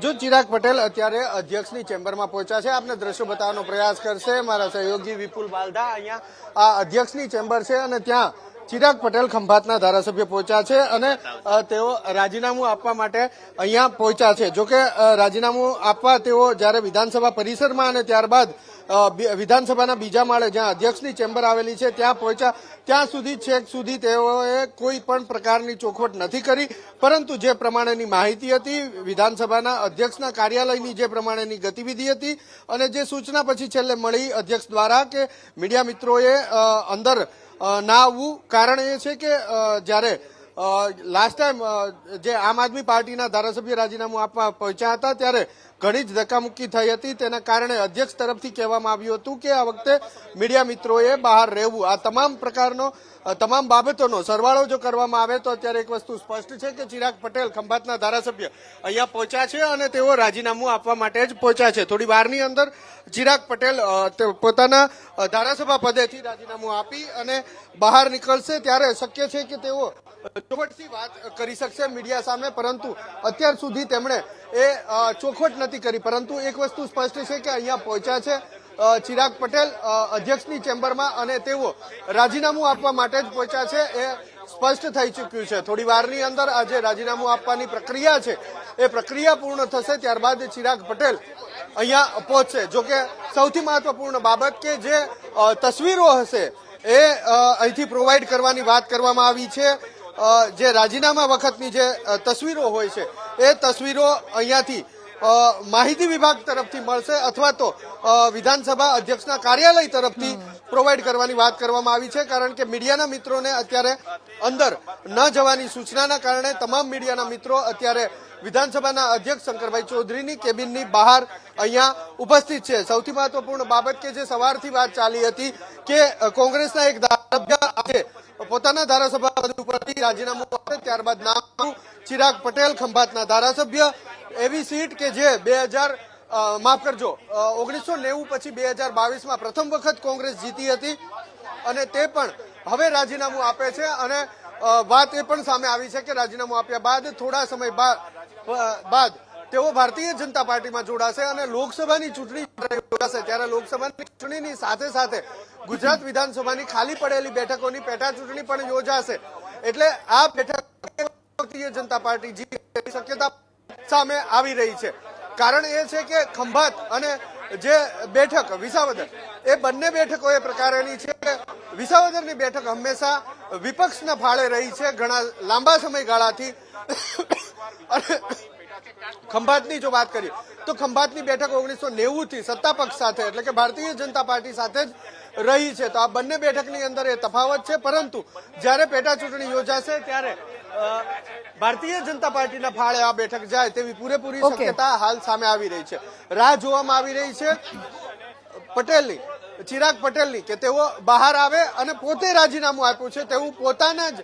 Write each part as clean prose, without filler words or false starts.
जो चिराग पटेल अत्यारे अध्यक्षनी चेम्बरमां पहोंच्या छे आपने दृश्यो बतावવાનો प्रयास करशे। मारा सहयोगी विपुल बालदा अहींया आ अध्यक्षनी चेम्बर छे अने त्यां चिराग पटेल खंभातना धारासभ्य पहोंच्या छे अने तेओ राजीनामું આપવા માટે अहींया पहोंच्या छे। जो के राजीनामुं आपवा तेओ ज्यारे विधानसभा परिसरमां अने त्यारबाद विधानसभाना बीजा माळे ज्यां अध्यक्षनी चेम्बर आवेली छे त्यां पहोंच्या ત્યાં સુધી છેક સુધી તેઓએ કોઈ પણ પ્રકારની ચોખવટ નથી કરી, પરંતુ જે પ્રમાણેની માહિતી હતી વિધાનસભાના અધ્યક્ષના કાર્યાલયની જે પ્રમાણેની ગતિવિધિ હતી અને જે સૂચના પછી છેલ્લે મળી અધ્યક્ષ દ્વારા કે મીડિયા મિત્રોએ અંદર ના આવવું, કારણ એ છે કે જ્યારે લાસ્ટ ટાઈમ જે આમ આદમી પાર્ટીના ધારાસભ્ય રાજીનામું આપવા પહોંચ્યા હતા ત્યારે ઘણી જ ધક્કામુક્કી થઈ હતી। તેના કારણે અધ્યક્ષ તરફથી કહેવામાં આવ્યું હતું કે આ વખતે મીડિયા મિત્રોએ બહાર રહેવું। આ તમામ પ્રકારનો તમામ બાબતોનો સરવાળો જો કરવામાં આવે તો અત્યારે એક વસ્તુ સ્પષ્ટ છે કે ચિરાગ પટેલ ખંભાતના ધારાસભ્ય અહીંયા પહોંચ્યા છે અને તેઓ રાજીનામું આપવા માટે જ પહોંચ્યા છે। થોડી વારની અંદર ચિરાગ પટેલ પોતાના ધારાસભા પદેથી રાજીનામું આપી અને બહાર નીકળશે ત્યારે શક્ય છે કે તેઓ ચોખવટથી વાત કરી શકશે મીડિયા સામે, પરંતુ અત્યાર સુધી તેમણે એ ચોખવટ નથી કરી। પરંતુ એક વસ્તુ સ્પષ્ટ છે કે અહીંયા પહોંચ્યા છે ચિરાગ પટેલ અધ્યક્ષની ચેમ્બરમાં અને તેઓ રાજીનામું આપવા માટે જ પહોંચ્યા છે એ સ્પષ્ટ થઈ ચૂક્યું છે। થોડી વારની અંદર આ જે રાજીનામું આપવાની પ્રક્રિયા છે એ પ્રક્રિયા પૂર્ણ થશે ત્યારબાદ ચિરાગ પટેલ અહીંયા પહોંચશે। જો કે સૌથી મહત્વપૂર્ણ બાબત કે જે તસવીરો હશે એ અહીંથી પ્રોવાઈડ કરવાની વાત કરવામાં આવી છે। જે રાજીનામા વખતની જે તસવીરો હોય છે એ તસવીરો અહીંયાથી માહિતી વિભાગ તરફથી મળશે અથવા તો વિધાનસભા અધ્યક્ષના કાર્યાલય તરફથી પ્રોવાઈડ કરવાની વાત કરવામાં આવી છે, કારણ કે મીડિયાના મિત્રોને અત્યારે અંદર ન જવાની સૂચનાના કારણે તમામ મીડિયાના મિત્રો અત્યારે વિધાનસભાના અધ્યક્ષ શંકરભાઈ ચૌધરીની કેબિનની બહાર અહીંયા ઉપસ્થિત છે। સૌથી મહત્વપૂર્ણ બાબત કે જે સવારથી વાત ચાલી હતી કે કોંગ્રેસના એક ધારાસભ્ય આજે પોતાના ધારાસભા પદ ઉપરથી રાજીનામું આપે ત્યારબાદ નામ ચિરાગ પટેલ ખંભાતના ધારાસભ્ય એવી સીટ કે જે 1990 પછી 2022માં પ્રથમ વખત કોંગ્રેસ જીતી હતી અને તે પણ હવે રાજીનામું આપે છે। અને વાત એ પણ સામે આવી છે કે રાજીનામું આપ્યા બાદ થોડા સમય બાદ તેઓ ભારતીય જનતા પાર્ટીમાં જોડાશે અને લોકસભાની ચૂંટણી યોજાશે ત્યારે લોકસભાની ચૂંટણીની સાથે સાથે ગુજરાત વિધાનસભાની ખાલી પડેલી બેઠકોની પેટા ચૂંટણી પણ યોજાશે। એટલે આ બેઠક ભારતીય જનતા પાર્ટી જીતની શક્યતા સામે આવી રહી છે। કારણ એ છે કે ખંભાત અને જે બેઠક વિસાવદર એ બંને બેઠકો એ પ્રકારની છે કે વિસાવદરની બેઠક હંમેશા વિપક્ષના ફાળે રહી છે ઘણા લાંબા સમયગાળાથી। ખંભાતની જો વાત કરીએ તો ખંભાતની બેઠક 1990 થી સત્તા પક્ષ સાથે એટલે કે ભારતીય જનતા પાર્ટી સાથે જ રહી છે। તો આ બંને બેઠકની અંદર એ તફાવત છે, પરંતુ જ્યારે પેટા ચૂંટણી યોજાશે ત્યારે ભારતીય જનતા પાર્ટીના ફાળે આ બેઠક જાય તેવી પૂરેપૂરી શક્યતા હાલ સામે આવી રહી છે। રાહ જોવામાં આવી રહી છે પટેલની, ચિરાગ પટેલની કે તેઓ બહાર આવે અને પોતે રાજીનામું આપ્યું છે તેવું પોતાના જ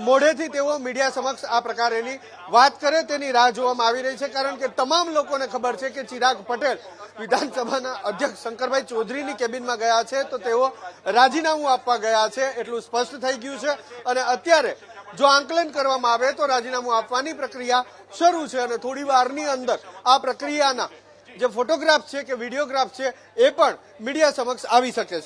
મોઢેથી તેઓ મીડિયા સમક્ષ આ પ્રકારેની વાત કરે તેની રાહ જોવામાં આવી રહી છે। કારણ કે તમામ લોકોને ખબર છે કે ચિરાગ પટેલ વિધાનસભાના અધ્યક્ષ શંકરભાઈ ચૌધરીની કેબિનમાં ગયા છે તો તેઓ રાજીનામું આપવા ગયા છે એટલું સ્પષ્ટ થઈ ગયું છે। અને અત્યારે જો આંકલન કરવામાં આવે તો રાજીનામું આપવાની પ્રક્રિયા શરૂ છે અને થોડી વારની અંદર આ પ્રક્રિયાના જે ફોટોગ્રાફ છે કે વિડીયોગ્રાફ છે એ પણ મીડિયા સમક્ષ આવી શકે છે।